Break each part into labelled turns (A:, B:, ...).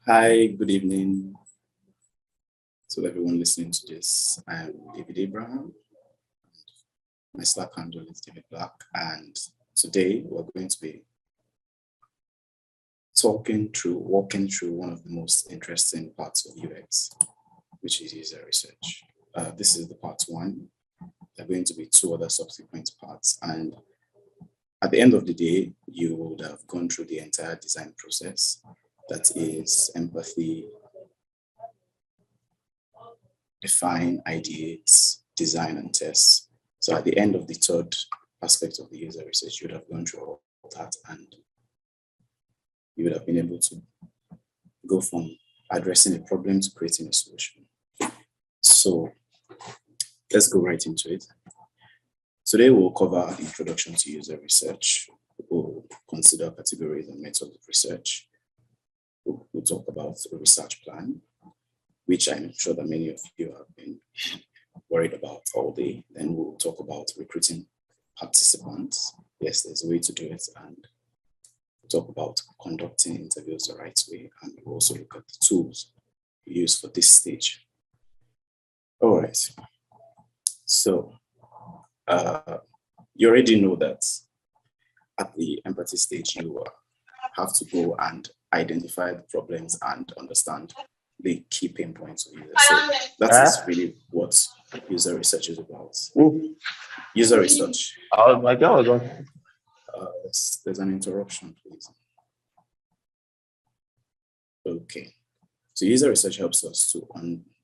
A: Hi, good evening to everyone listening to this. I'm David Abraham. My Slack handle is David Black, and today we're going to be walking through one of the most interesting parts of UX, which is user research. This is the part one. There are going to be two other subsequent parts, and at the end of the day, you would have gone through the entire design process. That is empathy, define, ideate, design, and test. So at the end of the third aspect of the user research, you would have gone through all that, and you would have been able to go from addressing a problem to creating a solution. So let's go right into it. Today we'll cover the introduction to user research. We'll consider categories and methods of research. We'll talk about a research plan, which I'm sure that many of you have been worried about all day. Then we'll talk about recruiting participants. Yes, there's a way to do it. And we'll talk about conducting interviews the right way. And we'll also look at the tools we use for this stage. All right. So you already know that at the empathy stage, you have to go and identify the problems and understand the key pain points of users. So that is really what user research is about. User research.
B: Oh my God.
A: There's an interruption, please. Okay. So user research helps us to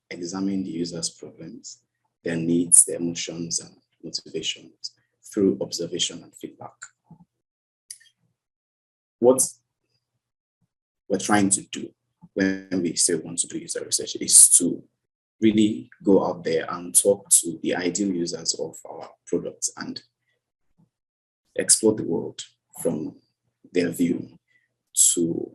A: examine the user's problems, their needs, their emotions, and motivations through observation and feedback. What we're trying to do when we say we want to do user research is to really go out there and talk to the ideal users of our products and explore the world from their view, to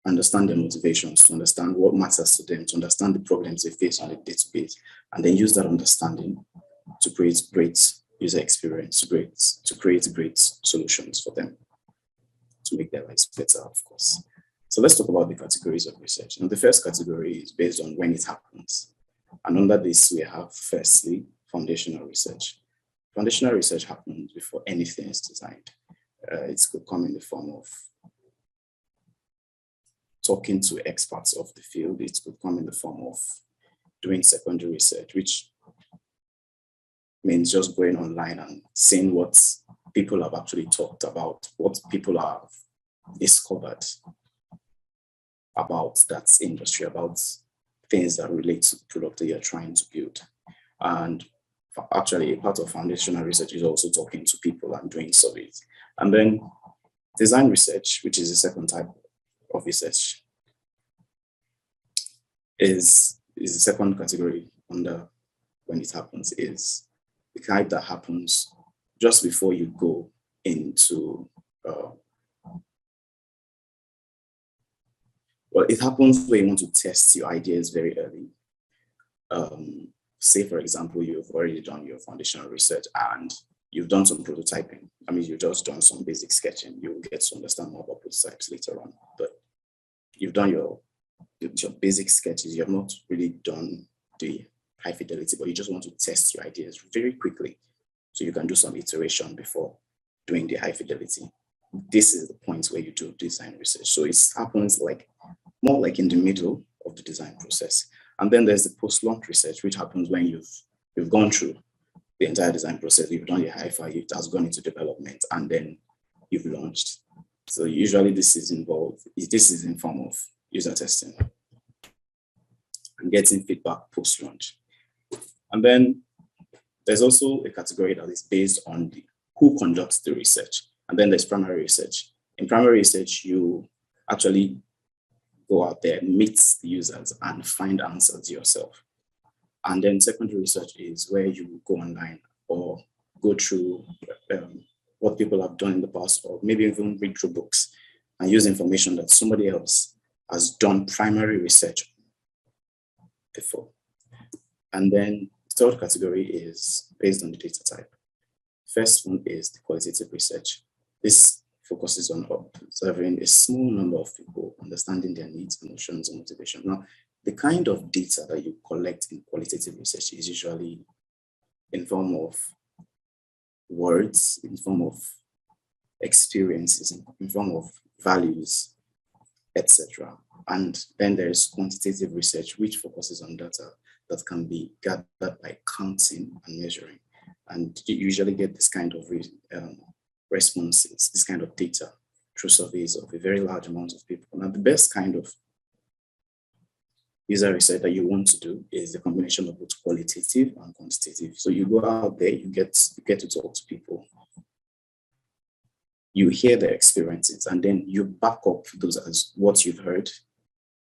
A: understand their motivations, to understand what matters to them, to understand the problems they face on a day-to-day, and then use that understanding to create great user experience, to create great solutions for them, to make their lives better, of course. So let's talk about the categories of research. And the first category is based on when it happens. And under this, we have firstly, foundational research. Foundational research happens before anything is designed. It could come in the form of talking to experts of the field. It could come in the form of doing secondary research, which means just going online and seeing what people have actually talked about, what people have discovered about that industry, about things that relate to the product that you're trying to build. And actually, a part of foundational research is also talking to people and doing surveys. And then design research, which is the second type of research, is the second category under when it happens, is the kind that happens just before you go into well, it happens when you want to test your ideas very early. Say, for example, you've already done your foundational research and you've done some prototyping. I mean, you've just done some basic sketching. You'll get to understand more about prototypes later on. But you've done your basic sketches. You have not really done the high fidelity, but you just want to test your ideas very quickly. So you can do some iteration before doing the high fidelity. This is the point where you do design research. So it happens more like in the middle of the design process. And then there's the post-launch research, which happens when you've gone through the entire design process, you've done your hi-fi, it has gone into development, and then you've launched. So usually this is in form of user testing and getting feedback post-launch. And then there's also a category that is based on who conducts the research. And then there's primary research. In primary research, you actually go out there, meet the users, and find answers yourself. And then secondary research is where you go online or go through what people have done in the past, or maybe even read through books and use information that somebody else has done primary research before. And then the third category is based on the data type. First one is the qualitative research. This focuses on observing a small number of people, understanding their needs, emotions, and motivation. Now, the kind of data that you collect in qualitative research is usually in form of words, in form of experiences, in form of values, etc. And then there's quantitative research, which focuses on data that can be gathered by counting and measuring. And you usually get this kind of responses, this kind of data through surveys of a very large amount of people. Now, the best kind of user research that you want to do is the combination of both qualitative and quantitative. So you go out there, you get to talk to people, you hear their experiences, and then you back up those as what you've heard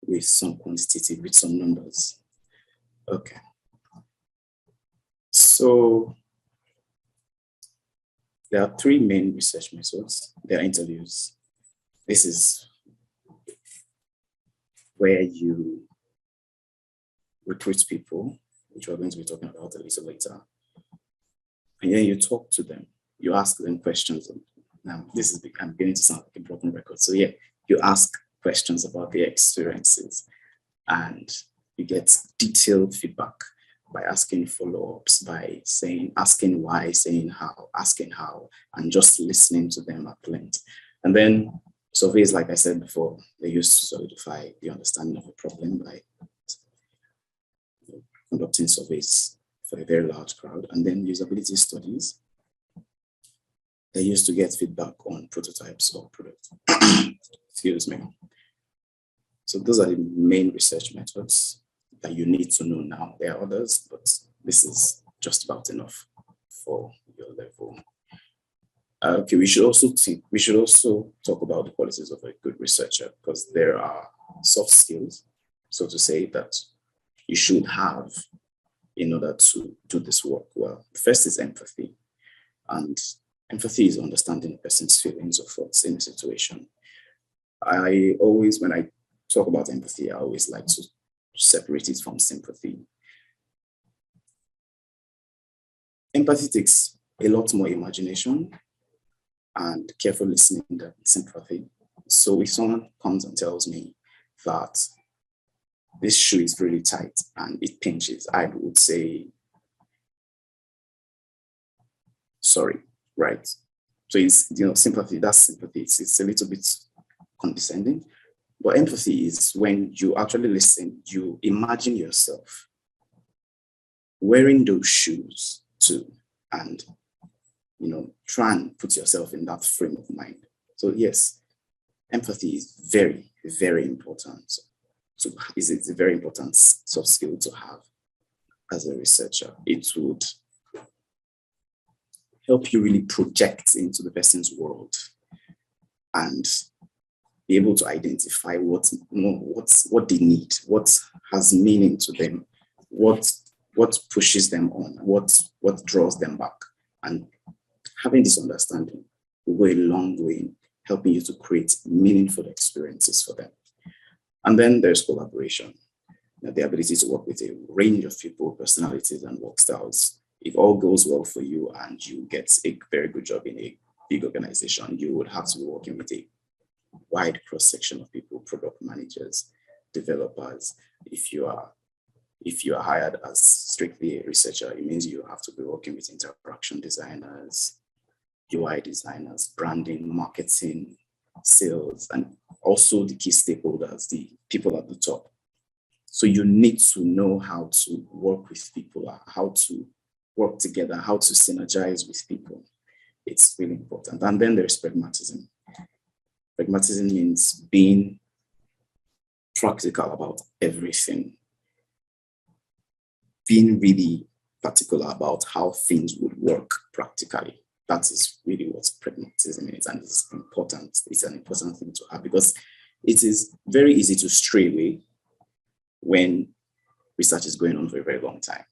A: with some quantitative, with some numbers. Okay. So there are three main research methods. There are interviews. This is where you recruit people, which we're going to be talking about a little later. And then you talk to them. You ask them questions. Now, this is I'm beginning to sound like a broken record. So yeah, you ask questions about their experiences and you get detailed feedback by asking follow-ups, by asking why, saying how, and just listening to them at length. And then surveys, like I said before, they used to solidify the understanding of a problem by conducting surveys for a very large crowd. And then usability studies, they used to get feedback on prototypes or products. Excuse me. So those are the main research methods that you need to know now. There are others, but this is just about enough for your level. Okay, we should also talk about the qualities of a good researcher, because there are soft skills, so to say, that you should have in order to do this work well. The first is empathy, and empathy is understanding a person's feelings or thoughts in a situation. When I talk about empathy, I always like to separate it from sympathy. Empathy takes a lot more imagination and careful listening than sympathy. So if someone comes and tells me that this shoe is really tight and it pinches, I would say, sorry, right? So it's, sympathy, that's sympathy. It's a little bit condescending. But empathy is when you actually listen, you imagine yourself wearing those shoes too, and try and put yourself in that frame of mind. So yes, empathy is very, very important. So it's a very important soft skill to have as a researcher. It would help you really project into the person's world and be able to identify what they need, what has meaning to them, what pushes them on, what draws them back. And having this understanding will go a long way in helping you to create meaningful experiences for them. And then there's collaboration, the ability to work with a range of people, personalities, and work styles. If all goes well for you and you get a very good job in a big organization, you would have to be working with a wide cross-section of people, product managers, developers. If you are hired as strictly a researcher, it means you have to be working with interaction designers, UI designers, branding, marketing, sales, and also the key stakeholders, the people at the top. So you need to know how to work with people, how to work together, how to synergize with people. It's really important. And then there's pragmatism. Pragmatism means being practical about everything, being really particular about how things would work practically. That is really what pragmatism is, and it's important. It's an important thing to have, because it is very easy to stray away when research is going on for a very long time.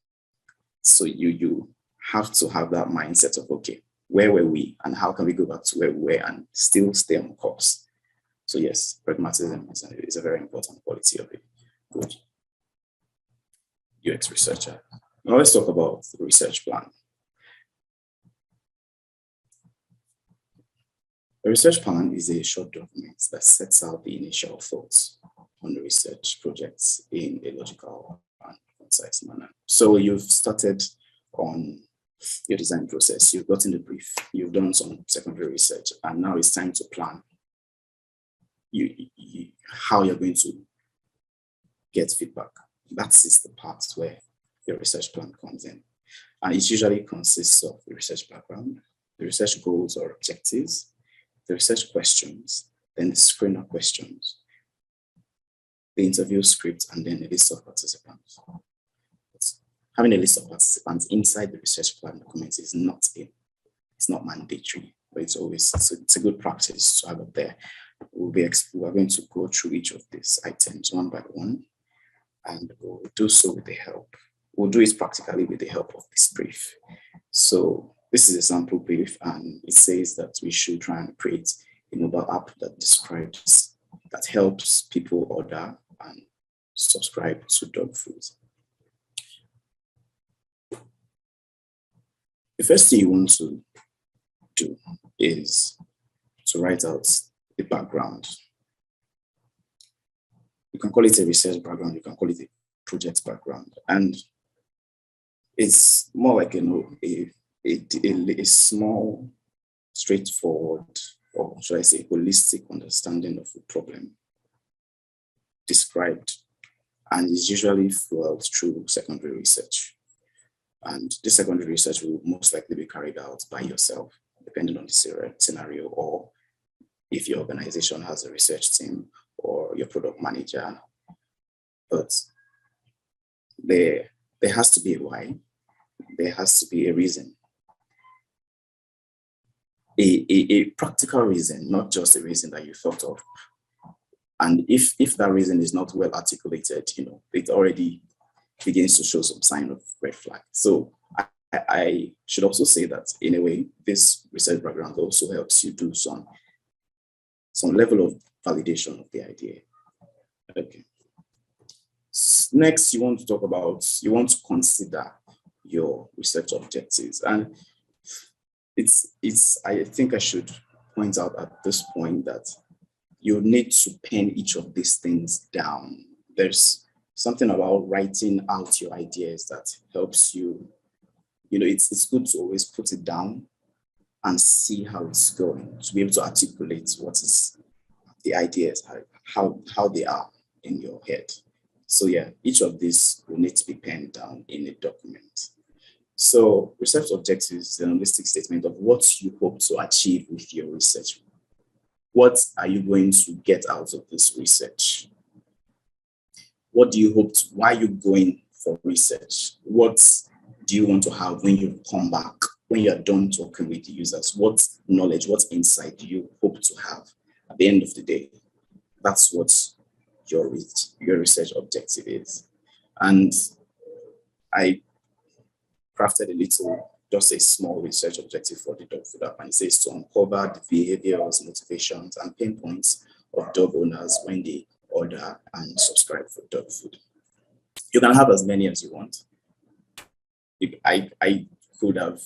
A: So you have to have that mindset of, okay, where were we and how can we go back to where we were and still stay on course? So yes, pragmatism is a very important quality of a good UX researcher. Now let's talk about the research plan. A research plan is a short document that sets out the initial thoughts on the research projects in a logical and concise manner. So you've started on your design process, you've gotten the brief, you've done some secondary research, and now it's time to plan how you're going to get feedback. That is the part where your research plan comes in. And it usually consists of the research background, the research goals or objectives, the research questions, then the screener questions, the interview script, and then a list of participants. Having a list of participants inside the research plan document is it's not mandatory, but it's a good practice to have it there. We are going to go through each of these items one by one, and we'll do so with the help. We'll do it practically with the help of this brief. So this is a sample brief, and it says that we should try and create a mobile app that helps people order and subscribe to dog food. The first thing you want to do is to write out the background. You can call it a research background, you can call it a project background, and it's more like a small, straightforward, or should I say, holistic understanding of the problem described, and is usually fueled through secondary research. And this secondary research will most likely be carried out by yourself, depending on the scenario, or if your organization has a research team or your product manager. But there has to be a why. There has to be a reason. A practical reason, not just a reason that you thought of. And if that reason is not well articulated, it already begins to show some sign of red flag. So I should also say that in a way, this research background also helps you do some level of validation of the idea. Okay. Next, you want to consider your research objectives. And I think I should point out at this point that you need to pen each of these things down. There's something about writing out your ideas that helps you. It's good to always put it down and see how it's going, to be able to articulate what is the ideas, how they are in your head. So yeah, each of these will need to be penned down in a document. So research objectives is a holistic statement of what you hope to achieve with your research. What are you going to get out of this research? What do you hope to, why are you going for research? What do you want to have when you come back, when you're done talking with the users? What knowledge, what insight do you hope to have at the end of the day? That's what your research objective is. And I crafted just a small research objective for the dog food app, and it says to uncover the behaviors, motivations, and pain points of dog owners when they order and subscribe for dog food. You can have as many as you want. I could have,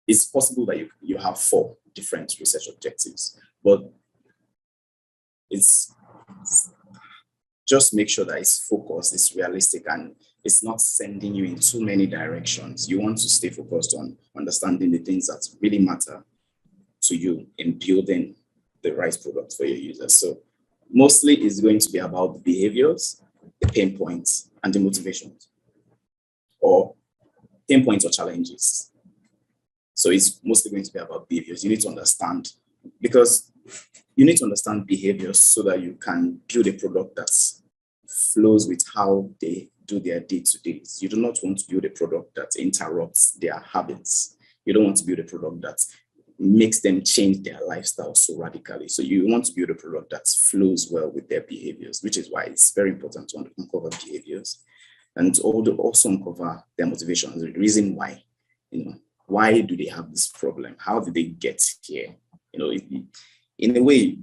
A: it's possible that you have 4 different research objectives, but it's just make sure that it's focused, it's realistic, and it's not sending you in too many directions. You want to stay focused on understanding the things that really matter to you in building the right product for your users. So mostly it's going to be about the behaviors, the pain points, and the motivations, or pain points or challenges. So it's mostly going to be about behaviors. You need to understand, because you need to understand behaviors so that you can build a product that flows with how they do their day-to-days. You do not want to build a product that interrupts their habits. You don't want to build a product that makes them change their lifestyle so radically. So you want to build a product that flows well with their behaviors, which is why it's very important to uncover behaviors and to also uncover their motivations, the reason why. Why do they have this problem? How did they get here? In a way,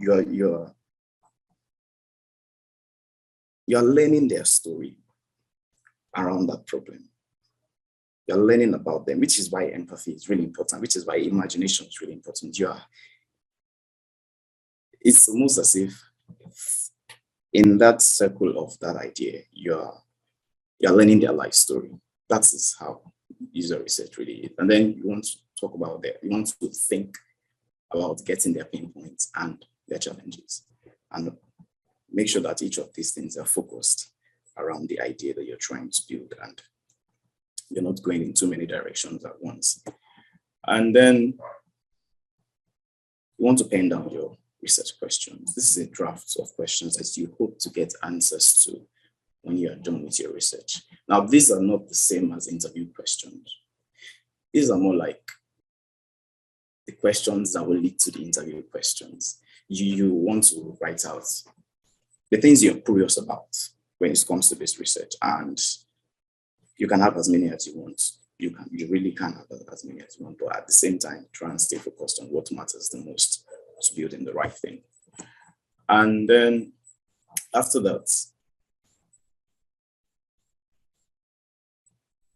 A: you're learning their story around that problem. You're learning about them, which is why empathy is really important, which is why imagination is really important. It's almost as if in that circle of that idea, you're learning their life story. That is how user research really is. And then you want to talk about you want to think about getting their pain points and their challenges, and make sure that each of these things are focused around the idea that you're trying to build, and you're not going in too many directions at once. And then you want to pen down your research questions. This is a draft of questions that you hope to get answers to when you are done with your research. Now, these are not the same as interview questions. These are more like the questions that will lead to the interview questions. You want to write out the things you're curious about when it comes to this research, and you can have as many as you want. You really can have as many as you want, but at the same time, try and stay focused on what matters the most to building the right thing. And then after that,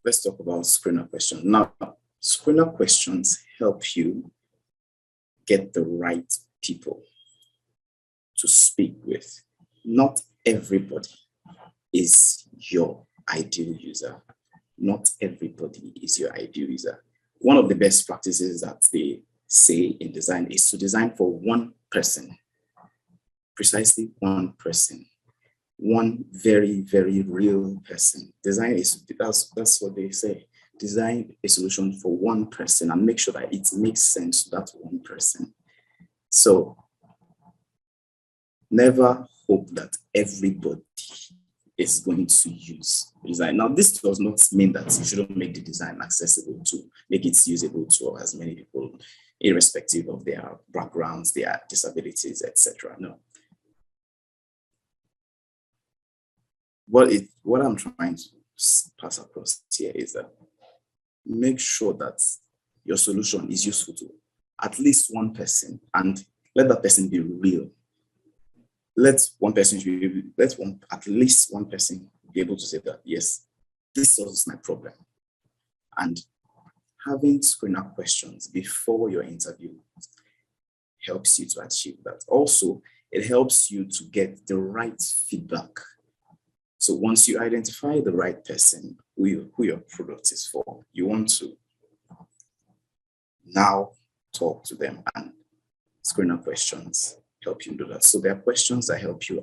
A: let's talk about screener questions. Now, screener questions help you get the right people to speak with. Not everybody is your ideal user. Not everybody is your ideal user. One of the best practices that they say in design is to design for one person, precisely one person, one very, very real person. Design is, that's what they say. Design a solution for one person and make sure that it makes sense to that one person. So never hope that everybody is going to use design. Now, this does not mean that you shouldn't make the design accessible to make it usable to as many people, irrespective of their backgrounds, their disabilities, etc. No. What I'm trying to pass across here is that make sure that your solution is useful to at least one person, and let that person be real. At least one person be able to say that, yes, this solves my problem. And having screener questions before your interview helps you to achieve that. Also, it helps you to get the right feedback. So once you identify the right person who your product is for, you want to now talk to them, and screener questions help you do that. So there are questions that help you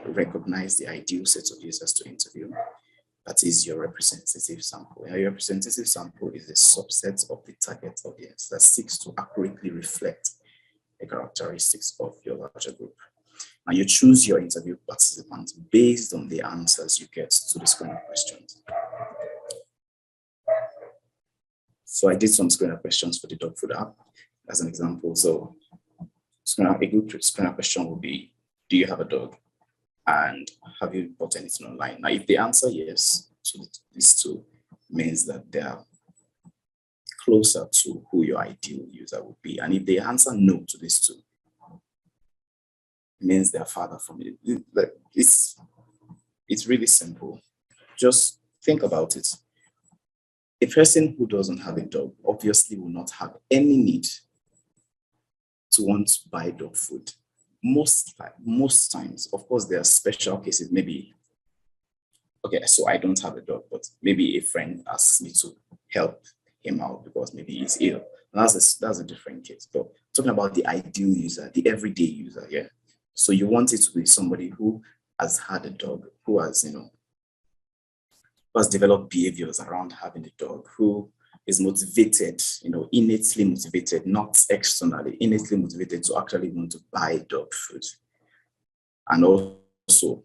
A: recognize the ideal set of users to interview. That is your representative sample. Your representative sample is a subset of the target audience that seeks to accurately reflect the characteristics of your larger group. And you choose your interview participants based on the answers you get to the screener questions. So I did some screener questions for the dog food app as an example. So a good screener question will be, do you have a dog? And have you bought anything online? Now, if they answer yes to these two, means that they are closer to who your ideal user would be. And if they answer no to these two, it means they're farther from it. It's really simple. Just think about it. A person who doesn't have a dog obviously will not have any need to want to buy dog food. Most times, of course, there are special cases. Maybe, okay, so I don't have a dog, but maybe a friend asks me to help him out because maybe he's ill. And that's a different case. But talking about the ideal user, the everyday user, yeah. So you want it to be somebody who has had a dog, who has developed behaviors around having a dog, who is motivated, innately motivated, not externally, innately motivated to actually want to buy dog food. And also,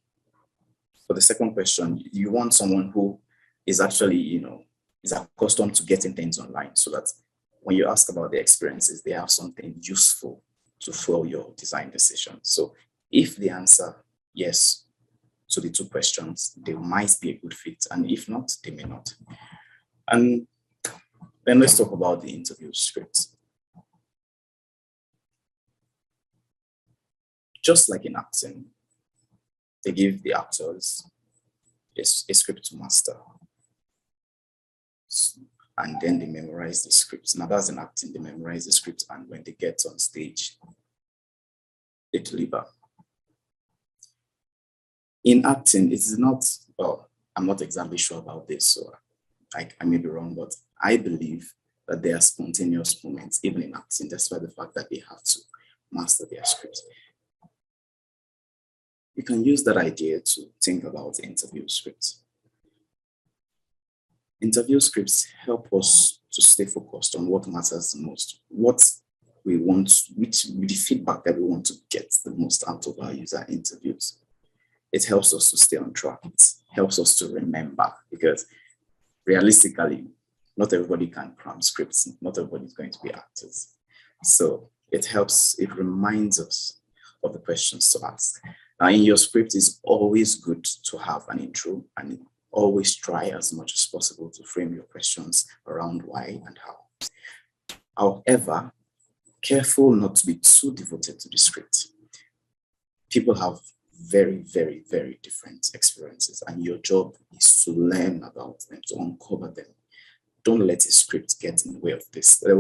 A: for the second question, you want someone who is actually, is accustomed to getting things online, so that when you ask about their experiences, they have something useful to fuel your design decision. So if they answer yes to the two questions, they might be a good fit. And if not, they may not. And then let's talk about the interview script. Just like in acting, they give the actors a script to master. and then they memorize the script. Now that's in acting, they memorize the script, and when they get on stage, they deliver. In acting, it is not, well, I'm not exactly sure about this, so I may be wrong, but I believe that there are spontaneous moments, even in acting, despite the fact that they have to master their script. You can use that idea to think about interview scripts. Interview scripts help us to stay focused on what matters the most, what we want, which the feedback that we want to get the most out of our user interviews. It helps us to stay on track. It helps us to remember, because realistically, not everybody can cram scripts. Not everybody is going to be actors. So it helps, it reminds us of the questions to ask. Now, in your script, it's always good to have an intro, and always try as much as possible to frame your questions around why and how. However, careful not to be too devoted to the script. People have very, very, very different experiences, and your job is to learn about them, to uncover them. Don't let a script get in the way of this. Let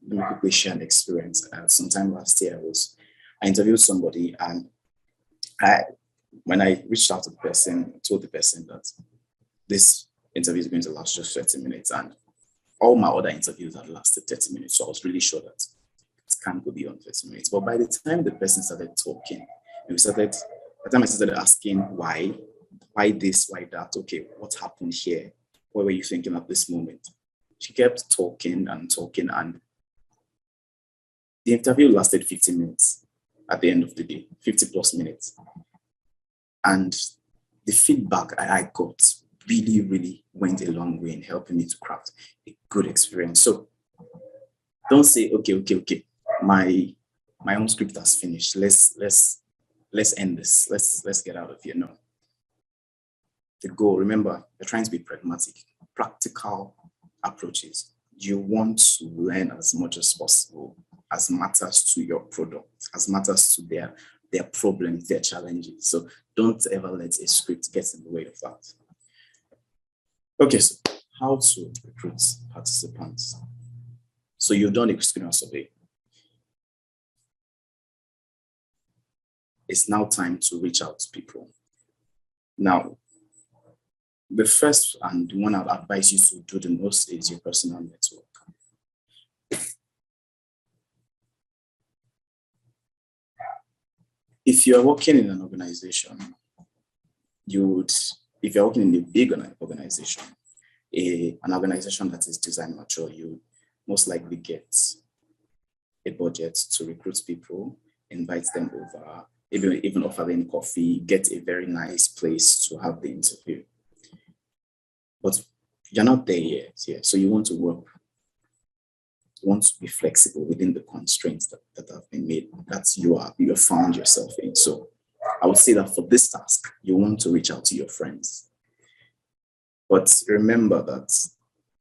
A: me quickly share an experience. Sometime last year, I interviewed somebody, and when I reached out to the person, I told the person that this interview is going to last just 30 minutes, and all my other interviews had lasted 30 minutes. So I was really sure that it can't go beyond 30 minutes. But by the time the person started talking, by the time I started asking why this, why that, okay, what happened here? What were you thinking at this moment? She kept talking and talking, and the interview lasted 50 minutes at the end of the day, 50 plus minutes. And the feedback I got really, really went a long way in helping me to craft a good experience. So don't say, okay, my own script has finished. Let's end this. Let's get out of here. No. The goal, remember, you're trying to be pragmatic, practical approaches. You want to learn as much as possible, as matters to your product, as matters to their problems, their challenges. So don't ever let a script get in the way of that. Okay, so how to recruit participants. So you've done a screener survey. It's now time to reach out to people. Now, the first and the one I'd advise you to do the most is your personal network. If you're working in an organization, if you're working in a big organization, an organization that is design mature, you most likely get a budget to recruit people, invite them over, even offer them coffee, get a very nice place to have the interview. But you're not there yet, yeah. So you want to be flexible within the constraints that have been made, that you have found yourself in. So I would say that for this task, you want to reach out to your friends. But remember that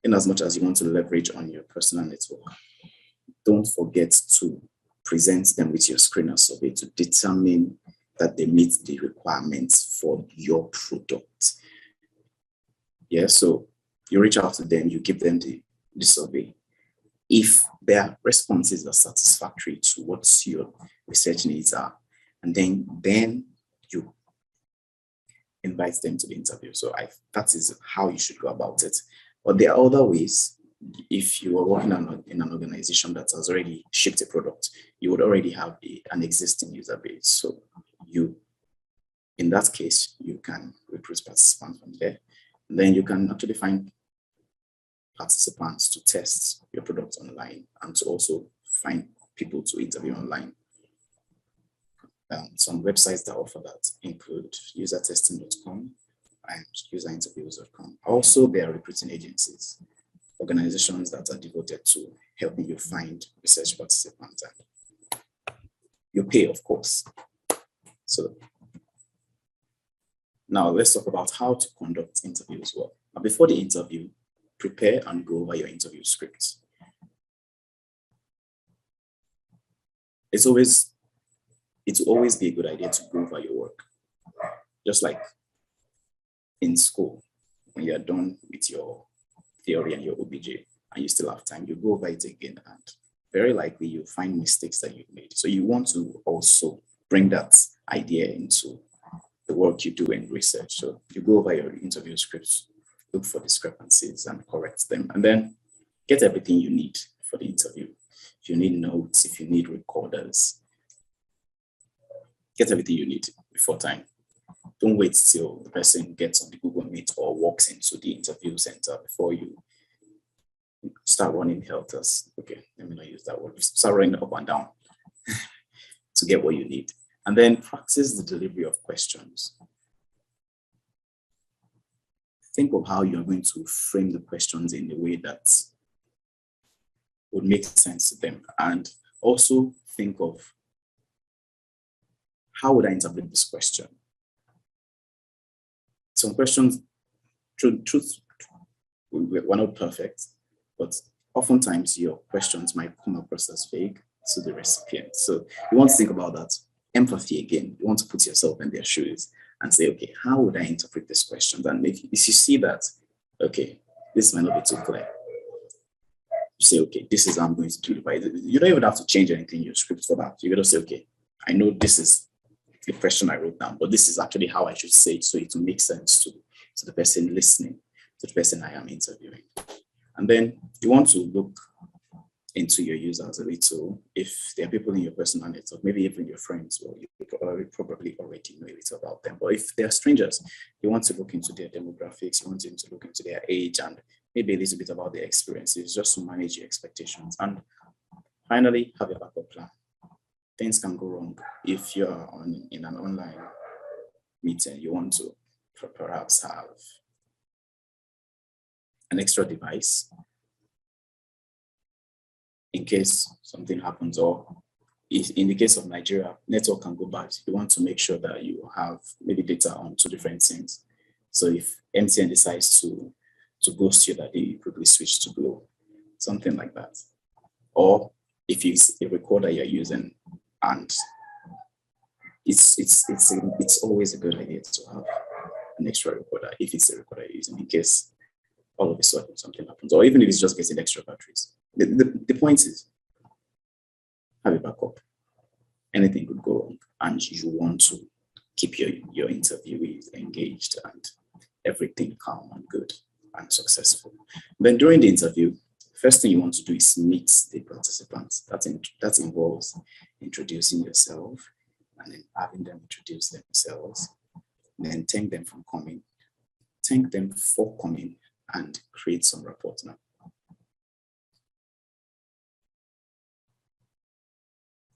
A: in as much as you want to leverage on your personal network, don't forget to present them with your screener survey to determine that they meet the requirements for your product. Yeah, so you reach out to them, you give them the survey. If their responses are satisfactory to what your research needs are, and then you invite them to the interview. So that is how you should go about it. But there are other ways. If you are working in an organization that has already shipped a product, you would already have an existing user base. So in that case, you can recruit participants from there. And then you can actually find participants to test your product online and to also find people to interview online. Some websites that offer that include usertesting.com and userinterviews.com. Also, there are recruiting agencies, organizations that are devoted to helping you find research participants. And you pay, of course. So now let's talk about how to conduct interviews well. Now, before the interview, prepare and go over your interview scripts. It will always be a good idea to go over your work. Just like in school, when you're done with your theory and your OBJ, and you still have time, you go over it again, and very likely you'll find mistakes that you've made. So you want to also bring that idea into the work you do in research. So you go over your interview scripts, look for discrepancies and correct them, and then get everything you need for the interview. If you need notes, if you need recorders, get everything you need before time. Don't wait till the person gets on the Google Meet or walks into the interview center before you start running helters. Okay, let me not use that word. Start running up and down to get what you need. And then practice the delivery of questions. Think of how you're going to frame the questions in a way that would make sense to them. And also think of, how would I interpret this question? Some questions, truth, we're not perfect, but oftentimes your questions might come across as vague to the recipient. So you want to think about that. Empathy again. You want to put yourself in their shoes and say, okay, how would I interpret this question? And if you see that, okay, this might not be too clear, you say, okay, this is how I'm going to do it. You don't even have to change anything in your script for that. You got to say, okay, I know this is the question I wrote down, but this is actually how I should say it, so it will make sense to the person listening, to the person I am interviewing. And then you want to look into your users a little. If there are people in your personal network, maybe even your friends, well, you probably already know a little about them. But if they are strangers, you want to look into their demographics, you want to look into their age, and maybe a little bit about their experiences, just to manage your expectations. And finally, have a backup plan. Things can go wrong. If you're in an online meeting, you want to perhaps have an extra device in case something happens, or if in the case of Nigeria, network can go bad. You want to make sure that you have maybe data on two different SIMs. So if MTN decides to ghost you, that they quickly switch to Glo, something like that. Or if it's a recorder you're using, and it's always a good idea to have an extra recorder if it's a recorder you're using, in case all of a sudden something happens, or even if it's just getting extra batteries. The point is, have a backup. Anything could go wrong, and you want to keep your interviewees engaged and everything calm and good and successful. Then during the interview, first thing you want to do is meet the participants. That involves introducing yourself and then having them introduce themselves, and then thank them for coming, and create some rapport now.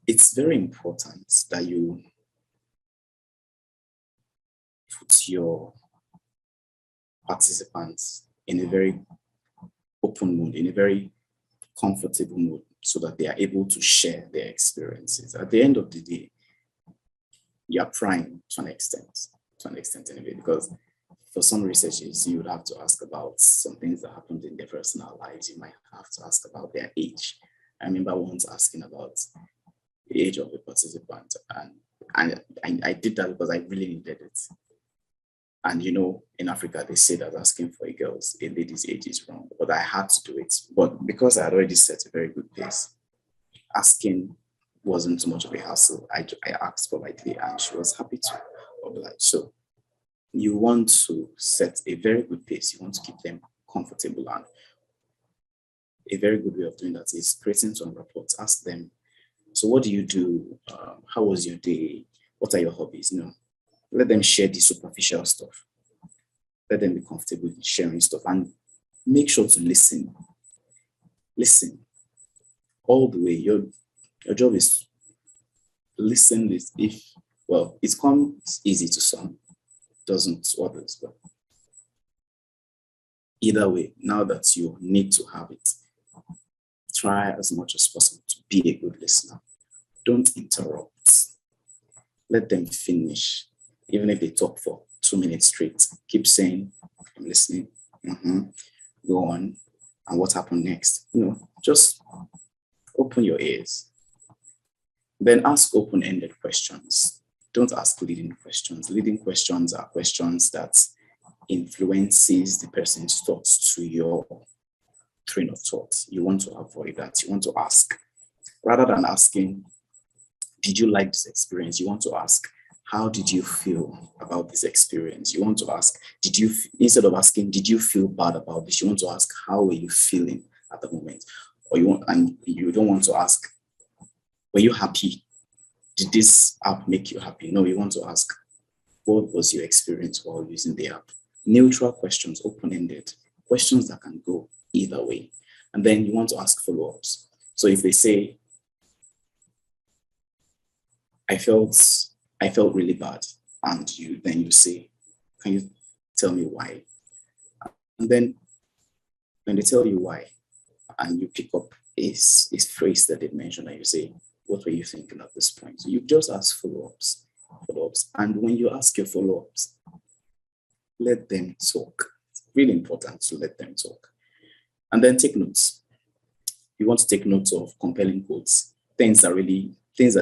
A: It's very important that you put your participants in a very open mood, in a very comfortable mood, so that they are able to share their experiences. At the end of the day, you are prying to an extent anyway, because for some researchers, you would have to ask about some things that happened in their personal lives. You might have to ask about their age. I remember once asking about the age of the participant, and I did that because I really needed it. And in Africa, they say that asking for a lady's age is wrong, but I had to do it. But because I had already set a very good pace, asking wasn't too much of a hassle. I asked politely, and she was happy to oblige. So you want to set a very good pace. You want to keep them comfortable, and a very good way of doing that is creating some reports. Ask them, so what do you do? How was your day? What are your hobbies? Let them share the superficial stuff. Let them be comfortable in sharing stuff, and make sure to listen. Listen all the way. Your job is to listen. It comes easy to some, doesn't to others, but either way, now that you need to have it, try as much as possible to be a good listener. Don't interrupt. Let them finish. Even if they talk for 2 minutes straight, keep saying, I'm listening. Go on. And what happened next? Just open your ears. Then ask open-ended questions. Don't ask leading questions. Leading questions are questions that influences the person's thoughts to your train of thought. You want to avoid that. You want to ask. Rather than asking, did you like this experience? You want to ask, how did you feel about this experience? You want to ask, instead of asking, did you feel bad about this? You want to ask, how were you feeling at the moment? Or you don't want to ask, were you happy? Did this app make you happy? No, you want to ask, what was your experience while using the app? Neutral questions, open-ended, questions that can go either way. And then you want to ask follow-ups. So if they say, I felt really bad, and then you say, can you tell me why? And then when they tell you why, and you pick up a phrase that they mentioned, and you say, what were you thinking at this point? So you just ask follow-ups. And when you ask your follow-ups, let them talk. It's really important to let them talk. And then take notes. You want to take notes of compelling quotes, things that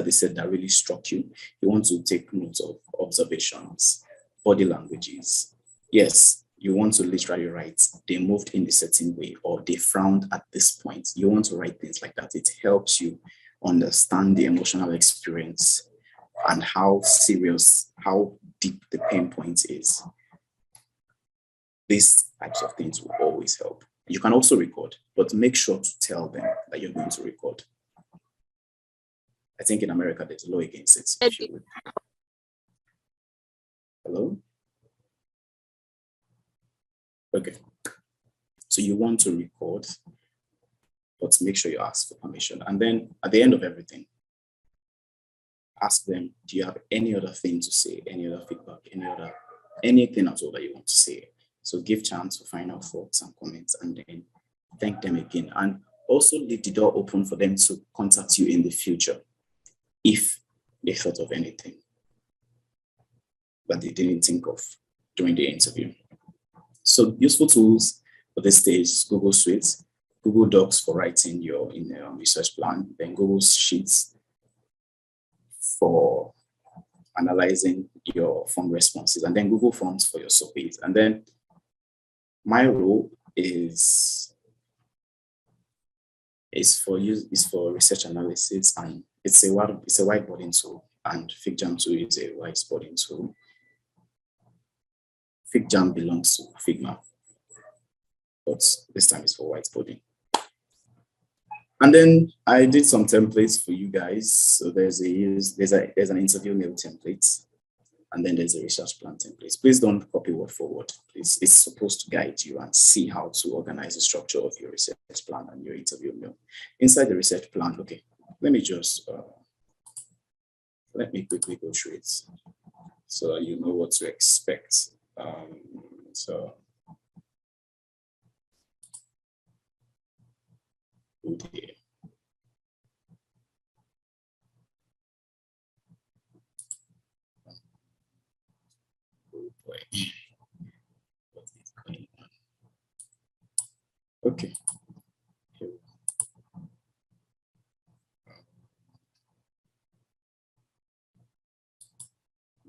A: they said that really struck you. You want to take notes of observations, body languages. Yes, you want to literally write, they moved in a certain way, or they frowned at this point. You want to write things like that. It helps you understand the emotional experience and how serious, how deep the pain point is. These types of things will always help. You can also record, but make sure to tell them that you're going to record. I think in America, there's a law against it. Hello? Okay. So you want to record, but make sure you ask for permission. And then at the end of everything, ask them, do you have any other thing to say, any other feedback, anything at all that you want to say? So give chance for final thoughts and comments, and then thank them again. And also leave the door open for them to contact you in the future if they thought of anything that they didn't think of during the interview. So useful tools for this stage: Google Suite, Google Docs for writing your research plan, then Google Sheets for analyzing your form responses, and then Google Forms for your surveys. And then my role is for research analysis, and it's a whiteboarding tool, and FigJam 2 is a whiteboarding tool. FigJam belongs to Figma, but this time it's for whiteboarding. And then I did some templates for you guys. So there's an interview mail template, and then there's a research plan template. Please don't copy word for word. Please, it's supposed to guide you and see how to organize the structure of your research plan and your interview mail. Inside the research plan, okay, let me quickly go through it so that you know what to expect. So, oh dear. Oh boy. What is going on? Okay.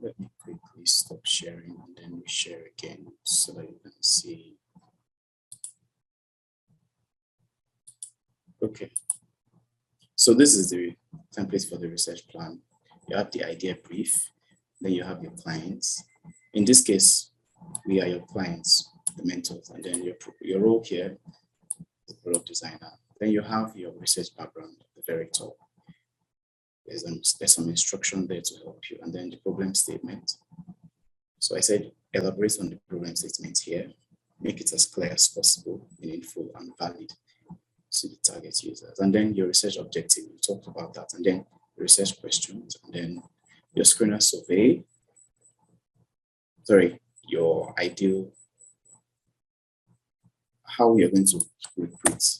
A: Let me quickly stop sharing and then we share again so that you can see. Okay. So this is the template for the research plan. You have the idea brief, then you have your clients. In this case, we are your clients, the mentors, and then your role here, the product designer. Then you have your research background at the very top. There's some instruction there to help you, and then the problem statement. So I said, elaborate on the problem statement here, make it as clear as possible, meaningful and valid to the target users. And then your research objective, we talked about that, and then research questions, and then your screener survey, your ideal, how you're going to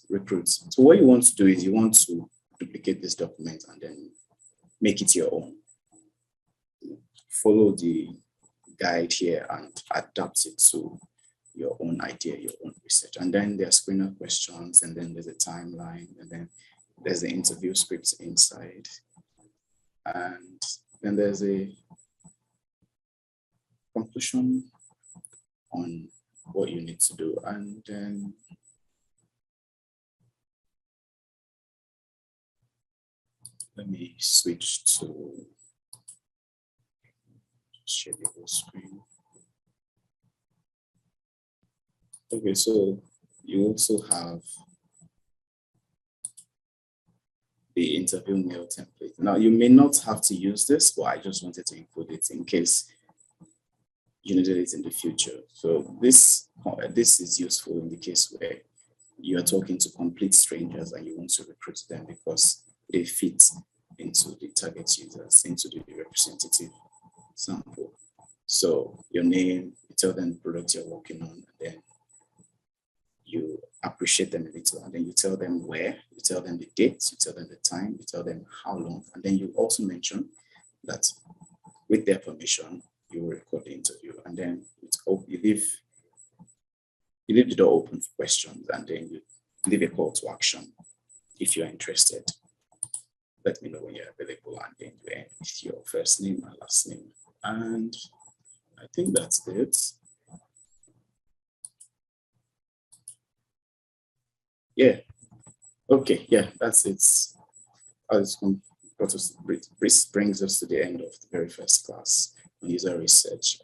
A: recruit. So what you want to do is you want to duplicate this document and then make it your own. Follow the guide here and adapt it to your own idea, your own research. And then there are screener questions, and then there's a timeline, and then there's the interview scripts inside. And then there's a conclusion on what you need to do. And then let me switch to share the whole screen. Okay, so you also have the interview mail template. Now, you may not have to use this, but I just wanted to include it in case you needed it in the future. So this is useful in the case where you are talking to complete strangers and you want to recruit them because they fit into the target users, into the representative sample. So your name, you tell them the product you're working on, and then you appreciate them a little, and then you tell them where, you tell them the dates, you tell them the time, you tell them how long, and then you also mention that with their permission, you will record the interview, and then you leave the door open for questions, and then you leave a call to action if you're interested. Let me know when you're available, and then you end with your first name and last name. And I think that's it. Yeah. Okay. Yeah, that's it. Brings us to the end of the very first class on user research.